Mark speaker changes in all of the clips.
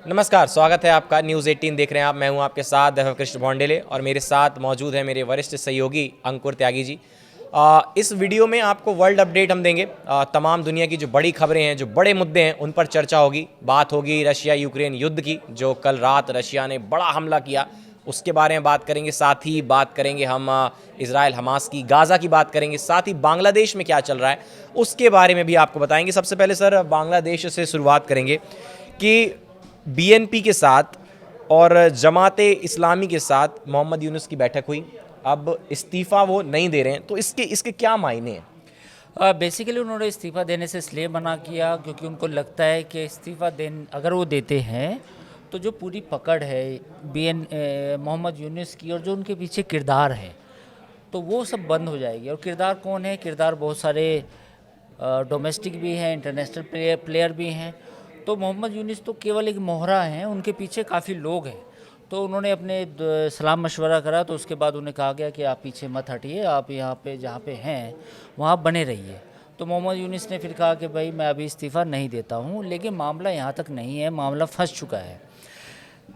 Speaker 1: नमस्कार, स्वागत है आपका न्यूज़ 18 देख रहे हैं आप। मैं हूं आपके साथ दैव कृष्ण भौंडेले और मेरे साथ मौजूद है मेरे वरिष्ठ सहयोगी अंकुर त्यागी जी। इस वीडियो में आपको वर्ल्ड अपडेट हम देंगे। तमाम दुनिया की जो बड़ी खबरें हैं, जो बड़े मुद्दे हैं, उन पर चर्चा होगी। बात होगी रशिया यूक्रेन युद्ध की, जो कल रात रशिया ने बड़ा हमला किया, उसके बारे में बात करेंगे। साथ ही बात करेंगे हम इजराइल हमास की, गाज़ा की बात करेंगे। साथ ही बांग्लादेश में क्या चल रहा है उसके बारे में भी आपको बताएंगे। सबसे पहले सर बांग्लादेश से शुरुआत करेंगे कि बीएनपी के साथ और जमाते इस्लामी के साथ मोहम्मद यूनुस की बैठक हुई। अब इस्तीफ़ा वो नहीं दे रहे हैं, तो इसके इसके क्या मायने हैं?
Speaker 2: बेसिकली उन्होंने इस्तीफ़ा देने से इसलिए मना किया क्योंकि उनको लगता है कि इस्तीफ़ा अगर वो देते हैं तो जो पूरी पकड़ है मोहम्मद यूनुस की और जो उनके पीछे किरदार है तो वो सब बंद हो जाएगी। और किरदार कौन है? किरदार बहुत सारे डोमेस्टिक भी हैं, इंटरनेशनल प्लेयर भी हैं। तो मोहम्मद यूनुस तो केवल एक मोहरा हैं, उनके पीछे काफ़ी लोग हैं। तो उन्होंने अपने सलाह मशवरा करा, तो उसके बाद उन्हें कहा गया कि आप पीछे मत हटिए, आप यहाँ पे जहाँ पे हैं वहाँ बने रहिए। तो मोहम्मद यूनुस ने फिर कहा कि भाई मैं अभी इस्तीफ़ा नहीं देता हूँ, लेकिन मामला यहाँ तक नहीं है, मामला फंस चुका है।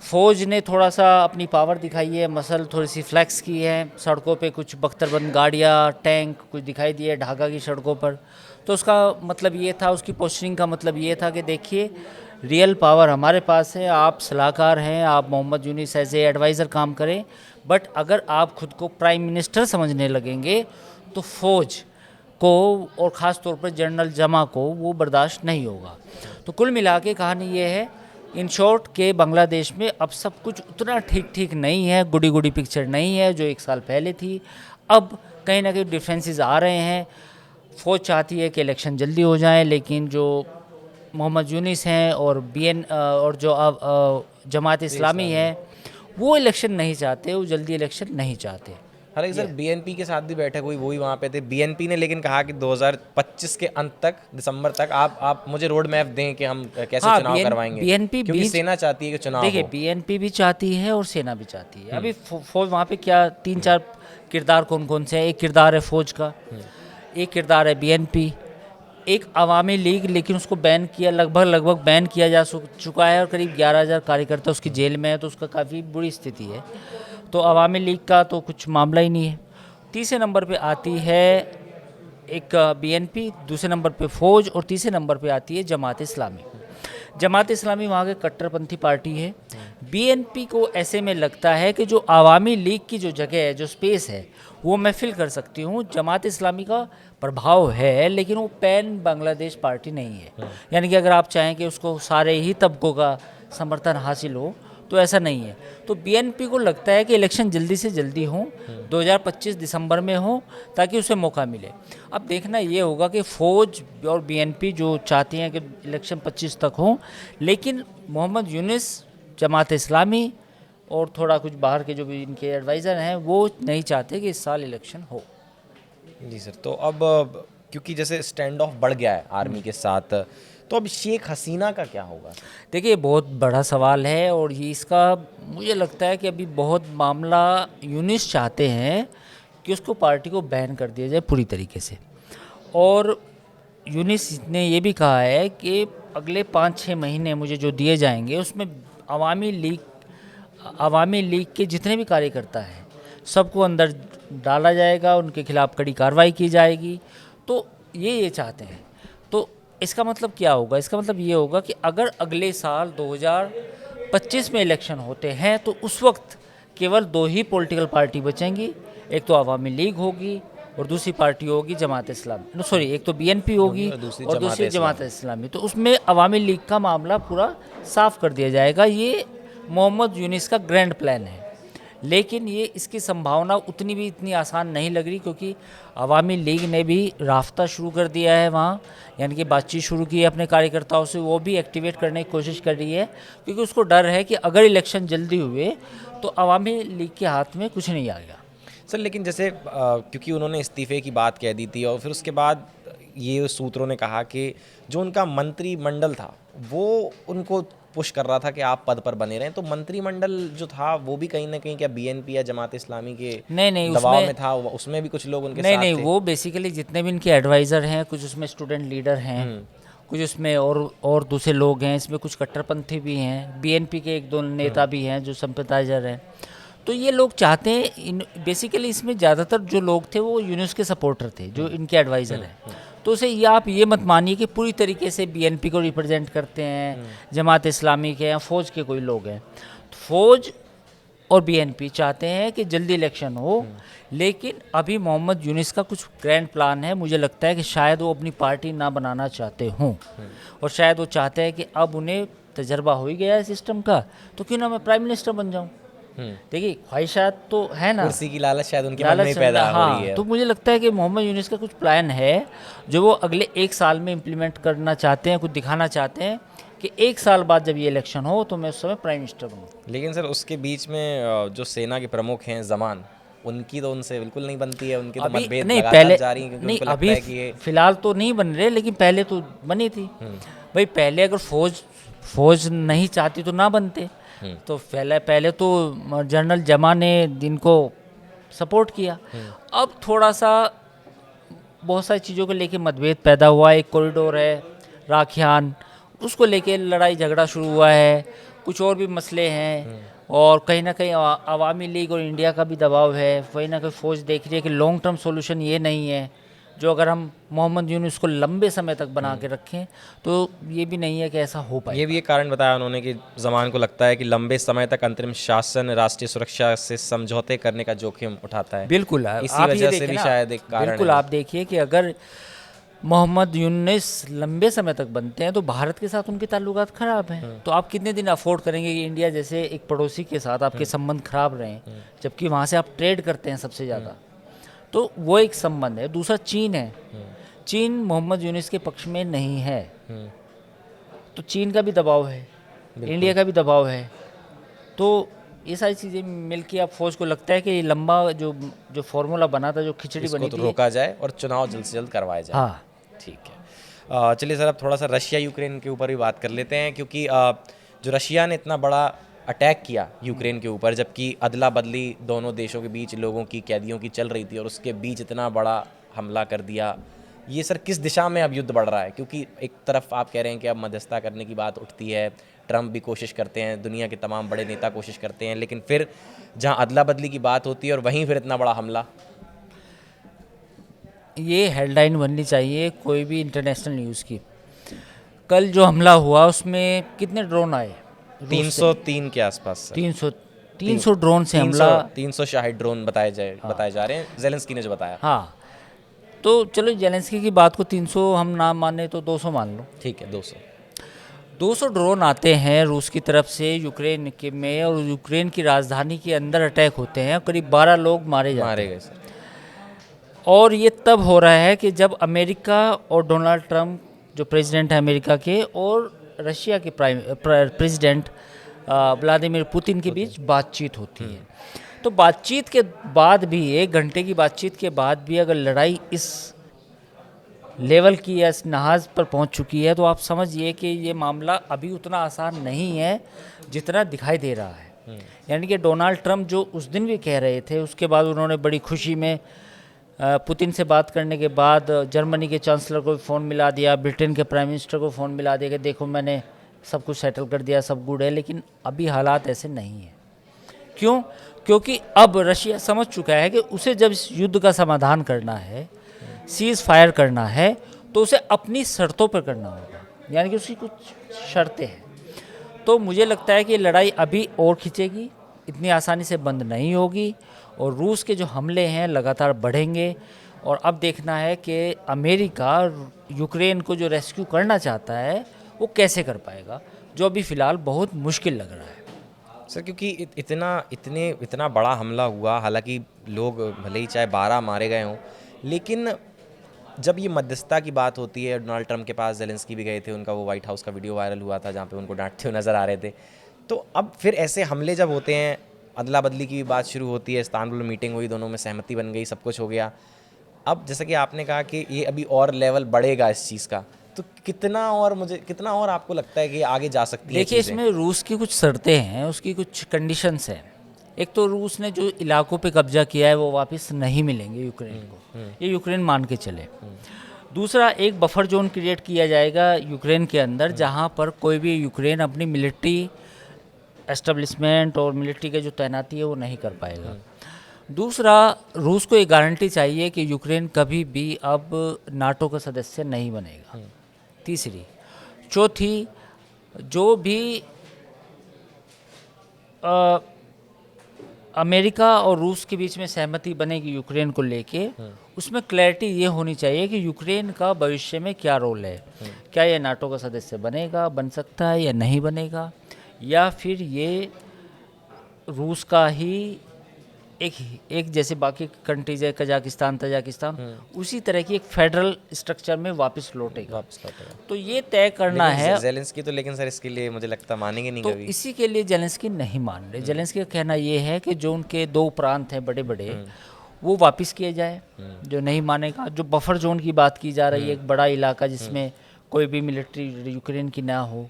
Speaker 2: फ़ौज ने थोड़ा सा अपनी पावर दिखाई है, मसल थोड़ी सी फ्लैक्स की है, सड़कों पे कुछ बख्तरबंद गाड़ियाँ, टैंक कुछ दिखाई दिए ढाका की सड़कों पर। तो उसका मतलब ये था, उसकी पोस्टरिंग का मतलब ये था कि देखिए रियल पावर हमारे पास है, आप सलाहकार हैं, आप Mohammad Yunus as a adviser काम करें, बट अगर आप खुद को प्राइम मिनिस्टर समझने लगेंगे तो फ़ौज को और ख़ास तौर पर जनरल जमा को वो बर्दाश्त नहीं होगा। तो कुल मिला के कहानी ये है इन शॉर्ट के बांग्लादेश में अब सब कुछ उतना ठीक ठीक नहीं है, गुडी गुडी पिक्चर नहीं है जो एक साल पहले थी। अब कहीं ना कहीं डिफरेंसेस आ रहे हैं। फ़ौज चाहती है कि इलेक्शन जल्दी हो जाए, लेकिन जो मोहम्मद यूनुस हैं और और जो जमात इस्लामी है वो इलेक्शन नहीं चाहते, वो जल्दी इलेक्शन नहीं चाहते।
Speaker 1: हालांकि सर बीएनपी के साथ भी बैठक हुई, वो भी वहाँ पे थे। बीएनपी ने लेकिन कहा कि 2025 के अंत तक, दिसंबर तक आप मुझे रोड मैप दें कि हम कैसे
Speaker 2: हाँ,
Speaker 1: चुनाव करवाएंगे,
Speaker 2: बीएनपी
Speaker 1: क्योंकि सेना चाहती है कि चुनाव
Speaker 2: देखिए
Speaker 1: हो।
Speaker 2: बीएनपी भी चाहती है और सेना भी चाहती है। अभी फौज वहाँ पे क्या तीन चार किरदार कौन कौन से हैं? एक किरदार है फौज का, एक किरदार है बीएनपी, एक अवामी लीग, लेकिन उसको बैन किया, लगभग बैन किया जा चुका है और करीब 11,000 कार्यकर्ता उसकी जेल में है, तो उसका काफ़ी बुरी स्थिति है। तो अवामी लीग का तो कुछ मामला ही नहीं है। तीसरे नंबर पे आती है एक बीएनपी, दूसरे नंबर पे फौज और तीसरे नंबर पे आती है जमात इस्लामी। जमात इस्लामी वहाँ के कट्टरपंथी पार्टी है। बीएनपी को ऐसे में लगता है कि जो आवामी लीग की जो जगह है, जो स्पेस है, वो मैं फिल कर सकती हूँ। जमात इस्लामी का प्रभाव है, लेकिन वो पैन बांग्लादेश पार्टी नहीं है। यानी कि अगर आप चाहें कि उसको सारे ही तबकों का समर्थन हासिल हो तो ऐसा नहीं है। तो बीएनपी को लगता है कि इलेक्शन जल्दी से जल्दी हो, 2025 दिसंबर में हो, ताकि उसे मौका मिले। अब देखना ये होगा कि फ़ौज और बीएनपी जो चाहती हैं कि इलेक्शन 25 तक हो, लेकिन मोहम्मद यूनुस, जमात इस्लामी और थोड़ा कुछ बाहर के जो भी इनके एडवाइज़र हैं वो नहीं चाहते कि इस साल इलेक्शन हो।
Speaker 1: जी सर, तो अब क्योंकि जैसे स्टैंड ऑफ बढ़ गया है आर्मी के साथ, तो अब शेख हसीना का क्या होगा?
Speaker 2: देखिए बहुत बड़ा सवाल है और ये इसका मुझे लगता है कि अभी बहुत मामला यूनुस चाहते हैं कि उसको पार्टी को बैन कर दिया जाए पूरी तरीके से। और यूनुस ने ये भी कहा है कि अगले 5-6 महीने मुझे जो दिए जाएंगे उसमें अवामी लीग के जितने भी कार्यकर्ता हैं सबको अंदर डाला जाएगा, उनके खिलाफ़ कड़ी कार्रवाई की जाएगी। तो ये चाहते हैं। तो इसका मतलब क्या होगा? इसका मतलब ये होगा कि अगर अगले साल 2025 में इलेक्शन होते हैं तो उस वक्त केवल 2 ही पॉलिटिकल पार्टी बचेंगी। एक तो अवामी लीग होगी और दूसरी पार्टी होगी जमात इस्लामी, सॉरी, एक तो बीएनपी होगी और दूसरी जमात इस्लामी। तो उसमें अवामी लीग का मामला पूरा साफ कर दिया जाएगा। ये मोहम्मद यूनुस का ग्रैंड प्लान है, लेकिन ये इसकी संभावना इतनी आसान नहीं लग रही, क्योंकि अवामी लीग ने भी राफ्ता शुरू कर दिया है वहाँ, यानी कि बातचीत शुरू की है अपने कार्यकर्ताओं से, वो भी एक्टिवेट करने की कोशिश कर रही है, क्योंकि उसको डर है कि अगर इलेक्शन जल्दी हुए तो अवामी लीग के हाथ में कुछ नहीं आएगा।
Speaker 1: सर लेकिन जैसे क्योंकि उन्होंने इस्तीफे की बात कह दी थी और फिर उसके बाद ये सूत्रों ने कहा कि जो उनका मंत्रिमंडल था वो उनको पुश कर रहा था कि आप पद पर बने रहें, तो मंत्रिमंडल जो था वो भी कहीं ना कहीं क्या बीएनपी या जमात इस्लामी के
Speaker 2: नहीं
Speaker 1: दबाव में था? उसमें भी कुछ लोग उनके साथ
Speaker 2: नहीं,
Speaker 1: थे?
Speaker 2: वो बेसिकली जितने भी इनके एडवाइज़र हैं, कुछ उसमें स्टूडेंट लीडर हैं कुछ उसमें और दूसरे लोग हैं, इसमें कुछ कट्टरपंथी भी हैं, बीएनपी के एक दो नेता भी हैं जो सिंपैथाइजर हैं। तो ये लोग चाहते हैं, बेसिकली इसमें ज़्यादातर जो लोग थे वो यूनुस के सपोर्टर थे, जो इनके एडवाइज़र हैं। तो उसे ये आप ये मत मानिए कि पूरी तरीके से बीएनपी को रिप्रेजेंट करते हैं, जमात इस्लामी के या फ़ौज के कोई लोग हैं। तो फ़ौज और बीएनपी चाहते हैं कि जल्दी इलेक्शन हो, लेकिन अभी मोहम्मद यूनुस का कुछ ग्रैंड प्लान है। मुझे लगता है कि शायद वो अपनी पार्टी ना बनाना चाहते हों, और शायद वो चाहते हैं कि अब उन्हें तजर्बा हो ही गया है सिस्टम का, तो क्यों ना मैं प्राइम मिनिस्टर बन जाऊं। देखिए, ख्वाहिशात तो है ना,
Speaker 1: कुर्सी की लालच शायद उनके मन में ही पैदा हो
Speaker 2: हाँ,
Speaker 1: रही है।
Speaker 2: तो मुझे लगता है कि मोहम्मद यूनुस का कुछ प्लान है जो वो अगले 1 साल में इम्प्लीमेंट करना चाहते हैं, कुछ दिखाना चाहते हैं कि 1 साल बाद जब ये इलेक्शन हो तो मैं उस समय प्राइम मिनिस्टर बनूँ।
Speaker 1: लेकिन सर उसके बीच में जो सेना के प्रमुख हैं जमान, उनकी तो उनसे बिल्कुल नहीं बनती है, उनके तो
Speaker 2: अभी
Speaker 1: मतभेद
Speaker 2: नहीं,
Speaker 1: लगातार
Speaker 2: पहले
Speaker 1: जारी हैं, क्योंकि
Speaker 2: नहीं,
Speaker 1: उनको लगता
Speaker 2: अभी
Speaker 1: है कि ये
Speaker 2: फिलहाल तो नहीं बन रहे, लेकिन पहले तो बनी थी। भाई पहले अगर फौज नहीं चाहती तो ना बनते। तो पहले तो जनरल जमा ने इनको सपोर्ट किया। अब थोड़ा सा बहुत सारी चीज़ों को लेके मतभेद पैदा हुआ है। एक कॉरिडोर है राखियान, उसको लेके लड़ाई झगड़ा शुरू हुआ है। कुछ और भी मसले हैं, और कहीं ना कहीं अवामी लीग और इंडिया का भी दबाव है। कहीं ना कहीं फ़ौज देख रही है कि लॉन्ग टर्म सॉल्यूशन ये नहीं है, जो अगर हम मोहम्मद यूनुस को लंबे समय तक बना के रखें तो ये भी नहीं है कि ऐसा हो पाए।
Speaker 1: ये भी एक कारण बताया उन्होंने कि जमान को लगता है कि लंबे समय तक अंतरिम शासन राष्ट्रीय सुरक्षा से समझौते करने का जोखिम उठाता है।
Speaker 2: बिल्कुल,
Speaker 1: इसी
Speaker 2: आप ये
Speaker 1: वजह से
Speaker 2: देखिए
Speaker 1: भी
Speaker 2: ना,
Speaker 1: शायद एक कारण
Speaker 2: बिल्कुल
Speaker 1: है।
Speaker 2: आप देखिए कि अगर मोहम्मद यूनुस लंबे समय तक बनते हैं तो भारत के साथ उनके ताल्लुकात ख़राब हैं। तो आप कितने दिन अफोर्ड करेंगे कि इंडिया जैसे एक पड़ोसी के साथ आपके संबंध खराब रहें, जबकि वहाँ से आप ट्रेड करते हैं सबसे ज़्यादा। तो वो एक संबंध है। दूसरा चीन है। चीन मोहम्मद यूनुस के पक्ष में नहीं है, तो चीन का भी दबाव है, इंडिया का भी दबाव है। तो ये सारी चीज़ें मिलके अब फौज को लगता है कि ये लंबा जो फॉर्मूला बना था, जो खिचड़ी
Speaker 1: इसको
Speaker 2: बनी
Speaker 1: तो
Speaker 2: थी,
Speaker 1: रोका जाए और चुनाव जल्द से जल्द करवाए जाए।
Speaker 2: हाँ,
Speaker 1: ठीक है। चलिए सर, अब थोड़ा सा रशिया यूक्रेन के ऊपर भी बात कर लेते हैं, क्योंकि जो रशिया ने इतना बड़ा अटैक किया यूक्रेन के ऊपर, जबकि अदला बदली दोनों देशों के बीच लोगों की, कैदियों की चल रही थी, और उसके बीच इतना बड़ा हमला कर दिया। ये सर किस दिशा में अब युद्ध बढ़ रहा है? क्योंकि एक तरफ आप कह रहे हैं कि अब मध्यस्थता करने की बात उठती है, ट्रंप भी कोशिश करते हैं, दुनिया के तमाम बड़े नेता कोशिश करते हैं, लेकिन फिर जहां अदला बदली की बात होती है और वहीं फिर इतना बड़ा हमला।
Speaker 2: ये हेडलाइन बननी चाहिए कोई भी इंटरनेशनल न्यूज़ की। कल जो हमला हुआ उसमें कितने ड्रोन आए?
Speaker 1: 303 के आसपास सर।
Speaker 2: 300 ड्रोन से हमला।
Speaker 1: 300 शाहिद ड्रोन बताए जा रहे हैं, जेलेंस्की ने जो बताया।
Speaker 2: हाँ, तो चलो जेलेंस्की की बात को 300 हम ना माने तो 200 मान लो।
Speaker 1: ठीक है,
Speaker 2: 200 ड्रोन आते हैं रूस की तरफ से यूक्रेन के में, और यूक्रेन की राजधानी के अंदर अटैक होते हैं, करीब 12 लोग मारे
Speaker 1: गए सर।
Speaker 2: और ये तब हो रहा है कि जब अमेरिका और डोनाल्ड ट्रंप जो प्रेसिडेंट है अमेरिका के, और रशिया के प्रेसिडेंट व्लादिमीर पुतिन के बीच बातचीत होती है। तो बातचीत के बाद भी, 1 घंटे की बातचीत के बाद भी अगर लड़ाई इस लेवल की या इस नहाज पर पहुंच चुकी है, तो आप समझिए कि ये मामला अभी उतना आसान नहीं है जितना दिखाई दे रहा है। यानी कि डोनाल्ड ट्रंप जो उस दिन भी कह रहे थे, उसके बाद उन्होंने बड़ी खुशी में पुतिन से बात करने के बाद जर्मनी के चांसलर को फ़ोन मिला दिया, ब्रिटेन के प्राइम मिनिस्टर को फ़ोन मिला दिया कि देखो मैंने सब कुछ सेटल कर दिया, सब गुड है। लेकिन अभी हालात ऐसे नहीं हैं। क्यों? क्योंकि अब रशिया समझ चुका है कि उसे जब इस युद्ध का समाधान करना है, सीज़ फायर करना है, तो उसे अपनी शर्तों पर करना होगा। यानी कि उसकी कुछ शर्तें हैं। तो मुझे लगता है कि लड़ाई अभी और खिंचेगी, इतनी आसानी से बंद नहीं होगी, और रूस के जो हमले हैं लगातार बढ़ेंगे। और अब देखना है कि अमेरिका यूक्रेन को जो रेस्क्यू करना चाहता है वो कैसे कर पाएगा, जो अभी फ़िलहाल बहुत मुश्किल लग रहा है
Speaker 1: सर। क्योंकि इतना बड़ा हमला हुआ, हालांकि लोग भले ही चाहे 12 मारे गए हों, लेकिन जब ये मध्यस्थता की बात होती है, डोनाल्ड ट्रंप के पास जेलेंस्की भी गए थे, उनका वो व्हाइट हाउस का वीडियो वायरल हुआ था जहाँ पे उनको डांटते हुए नज़र आ रहे थे। तो अब फिर ऐसे हमले जब होते हैं, अदला बदली की बात शुरू होती है, इस्तांबुल में मीटिंग हुई, दोनों में सहमति बन गई, सब कुछ हो गया। अब जैसा कि आपने कहा कि ये अभी और लेवल बढ़ेगा इस चीज़ का, तो कितना और आपको लगता है कि आगे जा सकती है?
Speaker 2: देखिए, इसमें रूस की कुछ शर्तें हैं, उसकी कुछ कंडीशंस हैं। एक तो रूस ने जो इलाकों पे कब्जा किया है वो वापस नहीं मिलेंगे यूक्रेन को, ये यूक्रेन मान के चले। दूसरा, एक बफर जोन क्रिएट किया जाएगा यूक्रेन के अंदर, जहां पर कोई भी यूक्रेन अपनी मिलिट्री एस्टेब्लिशमेंट और मिलिट्री की जो तैनाती है वो नहीं कर पाएगा। दूसरा, रूस को एक गारंटी चाहिए कि यूक्रेन कभी भी अब नाटो का सदस्य नहीं बनेगा। तीसरी, चौथी, जो भी अमेरिका और रूस के बीच में सहमति बनेगी यूक्रेन को लेके, उसमें क्लैरिटी ये होनी चाहिए कि यूक्रेन का भविष्य में क्या रोल है। क्या ये नाटो का सदस्य बनेगा, बन सकता है या नहीं बनेगा, या फिर ये रूस का ही एक जैसे बाकी कंट्रीज है, कजाकिस्तान, तजाकिस्तान, उसी तरह की एक फेडरल स्ट्रक्चर में वापस लौटेगा। तो ये तय करना है।
Speaker 1: ज़ेलेंस्की तो लेकिन सर इसके लिए मुझे लगता मानेंगे नहीं
Speaker 2: तो
Speaker 1: कभी।
Speaker 2: इसी के लिए ज़ेलेंस्की नहीं मान रहे। ज़ेलेंस्की का कहना ये है कि जो उनके 2 प्रांत हैं बड़े बड़े, वो वापस किए जाए। जो नहीं मानेगा, जो बफर जोन की बात की जा रही है, एक बड़ा इलाका जिसमें कोई भी मिलिट्री यूक्रेन की ना हो,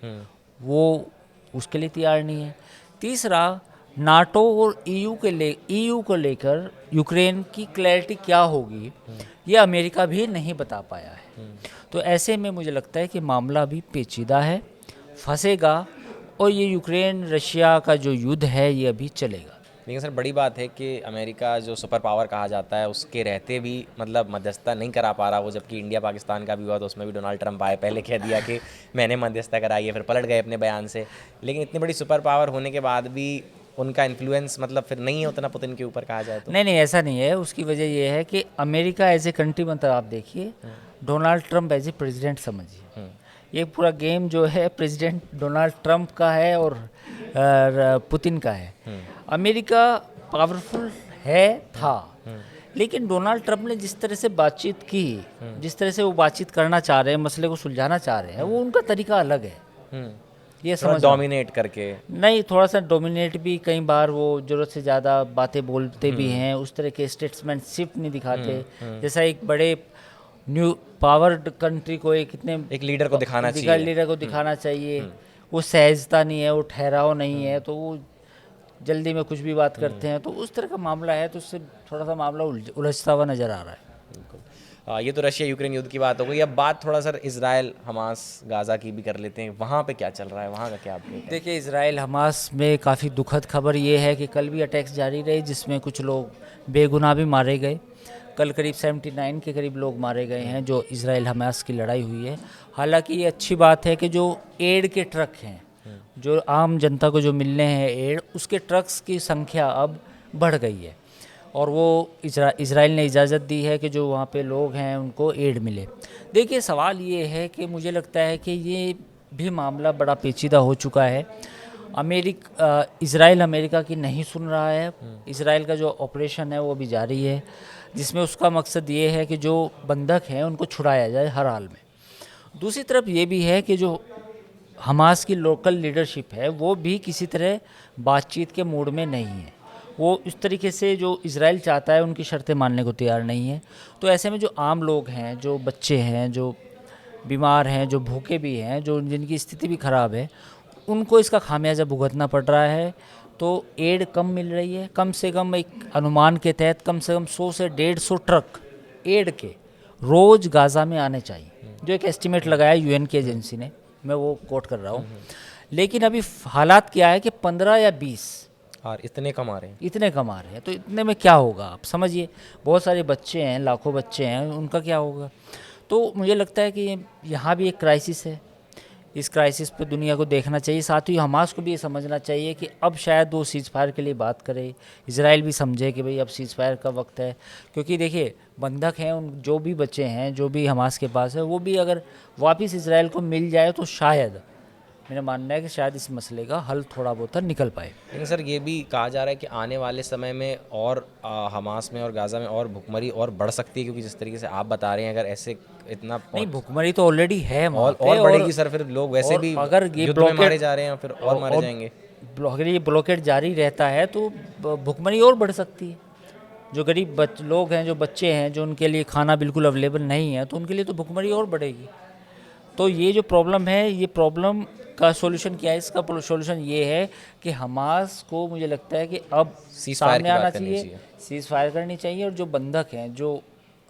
Speaker 2: वो उसके लिए तैयार नहीं है। तीसरा, नाटो और ईयू को लेकर यूक्रेन की क्लैरिटी क्या होगी, ये अमेरिका भी नहीं बता पाया है। तो ऐसे में मुझे लगता है कि मामला अभी पेचीदा है, फंसेगा, और ये यूक्रेन रशिया का जो युद्ध है ये अभी चलेगा।
Speaker 1: लेकिन सर बड़ी बात है कि अमेरिका जो सुपर पावर कहा जाता है उसके रहते भी मतलब मध्यस्थता नहीं करा पा रहा वो, जबकि इंडिया पाकिस्तान का भी हुआ तो उसमें भी डोनाल्ड ट्रंप आए, पहले कह दिया कि मैंने मध्यस्थता कराई है, फिर पलट गए अपने बयान से। लेकिन इतनी बड़ी सुपर पावर होने के बाद भी उनका इन्फ्लुएंस मतलब फिर नहीं है उतना पुतिन के ऊपर कहा जाए तो।
Speaker 2: नहीं, ऐसा नहीं है। उसकी वजह ये है कि अमेरिका एज ए कंट्री, मतलब आप देखिए, Donald Trump as a president समझिए। ये पूरा गेम जो है प्रेसिडेंट डोनाल्ड ट्रंप का है और पुतिन का है। अमेरिका पावरफुल था, लेकिन डोनाल्ड ट्रंप ने जिस तरह से बातचीत की, जिस तरह से वो बातचीत करना चाह रहे हैं, मसले को सुलझाना चाह रहे हैं, वो उनका तरीका अलग है। ये समझ
Speaker 1: डोमिनेट करके
Speaker 2: नहीं, थोड़ा सा डोमिनेट भी, कई बार वो जरूरत से ज़्यादा बातें बोलते भी हैं, उस तरह के स्टेटमेंटशिप नहीं दिखाते। जैसा एक बड़े न्यू पावर्ड कंट्री को एक
Speaker 1: लीडर को दिखाना चाहिए।
Speaker 2: वो सहजता नहीं है, वो ठहराव नहीं है, तो वो जल्दी में कुछ भी बात करते हैं। तो उस तरह का मामला है, तो उससे थोड़ा सा मामला उलझता हुआ नज़र आ रहा है।
Speaker 1: ये तो रशिया यूक्रेन युद्ध की बात हो गई। अब बात थोड़ा सर इजराइल हमास गाज़ा की भी कर लेते हैं। वहाँ पे क्या चल रहा है, वहाँ का क्या अपडेट है?
Speaker 2: देखिए, इजराइल हमास में काफ़ी दुखद खबर ये है कि कल भी अटैक्स जारी रहे, जिसमें कुछ लोग बेगुनाह भी मारे गए। कल करीब 79 के करीब लोग मारे गए हैं जो इजराइल हमास की लड़ाई हुई है। हालांकि ये अच्छी बात है कि जो एड के ट्रक हैं, जो आम जनता को जो मिलने हैं एड, उसके ट्रक्स की संख्या अब बढ़ गई है, और वो इजराइल ने इजाज़त दी है कि जो वहाँ पे लोग हैं उनको एड मिले। देखिए, सवाल ये है कि मुझे लगता है कि ये भी मामला बड़ा पेचीदा हो चुका है। इजराइल अमेरिका की नहीं सुन रहा है। इजराइल का जो ऑपरेशन है वो भी जारी है, जिसमें उसका मकसद ये है कि जो बंधक हैं उनको छुड़ाया जाए हर हाल में। दूसरी तरफ ये भी है कि जो हमास की लोकल लीडरशिप है वो भी किसी तरह बातचीत के मूड में नहीं है। वो इस तरीके से जो इजराइल चाहता है उनकी शर्तें मानने को तैयार नहीं है। तो ऐसे में जो आम लोग हैं, जो बच्चे हैं, जो बीमार हैं, जो भूखे भी हैं, जो जिनकी स्थिति भी ख़राब है, उनको इसका खामियाजा भुगतना पड़ रहा है। तो एड कम मिल रही है। कम से कम एक अनुमान के तहत कम से कम 100 से 150 ट्रक एड के रोज़ गाज़ा में आने चाहिए, जो एक एस्टिमेट लगाया यूएन की एजेंसी ने, मैं वो कोट कर रहा हूँ। लेकिन अभी हालात क्या है कि 15 या 20
Speaker 1: और इतने कम आ रहे हैं।
Speaker 2: तो इतने में क्या होगा आप समझिए। बहुत सारे बच्चे हैं, लाखों बच्चे हैं, उनका क्या होगा। तो मुझे लगता है कि यहाँ भी एक क्राइसिस है। इस क्राइसिस पे दुनिया को देखना चाहिए। साथ ही हमास को भी ये समझना चाहिए कि अब शायद वो सीज़ फायर के लिए बात करे। इजराइल भी समझे कि भाई अब सीज़ फायर का वक्त है, क्योंकि देखिए बंधक हैं, उन जो भी बच्चे हैं, जो भी हमास के पास है, वो भी अगर वापस इजराइल को मिल जाए तो शायद, मेरा मानना है कि शायद इस मसले का हल थोड़ा बहुत निकल पाए।
Speaker 1: लेकिन सर ये भी कहा जा रहा है कि आने वाले समय में और हमास में और गाज़ा में और भुखमरी और बढ़ सकती है, क्योंकि जिस तरीके से आप बता रहे हैं अगर ऐसे इतना
Speaker 2: नहीं, भुखमरी तो ऑलरेडी है
Speaker 1: और बढ़ेगी सर। फिर लोग वैसे भी
Speaker 2: अगर ये
Speaker 1: युद्ध में मारे जा रहे हैं, फिर और मारे जाएंगे।
Speaker 2: अगर ये ब्लॉकेट जारी रहता है तो भुखमरी और बढ़ सकती है। जो गरीब लोग हैं, जो बच्चे हैं, जो उनके लिए खाना बिल्कुल अवेलेबल नहीं है, तो उनके लिए तो भुखमरी और बढ़ेगी। तो ये जो प्रॉब्लम है, ये प्रॉब्लम का सॉल्यूशन क्या है? इसका सॉल्यूशन ये है कि हमास को, मुझे लगता है कि अब सामने आना चाहिए, सीज़ फायर करनी चाहिए, और जो बंधक हैं, जो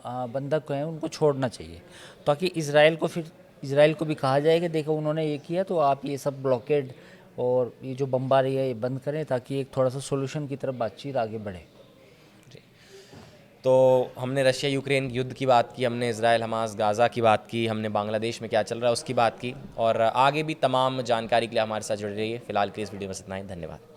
Speaker 2: बंधक हैं उनको छोड़ना चाहिए, ताकि इसराइल को फिर इसराइल को भी कहा जाए कि देखो उन्होंने ये किया तो आप ये सब ब्लॉकेड और ये जो बमबारी है ये बंद करें, ताकि एक थोड़ा सा सोल्यूशन की तरफ बातचीत आगे बढ़े।
Speaker 1: तो हमने रशिया यूक्रेन युद्ध की बात की, हमने इजराइल हमास गाज़ा की बात की, हमने बांग्लादेश में क्या चल रहा है उसकी बात की, और आगे भी तमाम जानकारी के लिए हमारे साथ जुड़े रहिए। फिलहाल के लिए इस वीडियो में बस इतना ही। धन्यवाद।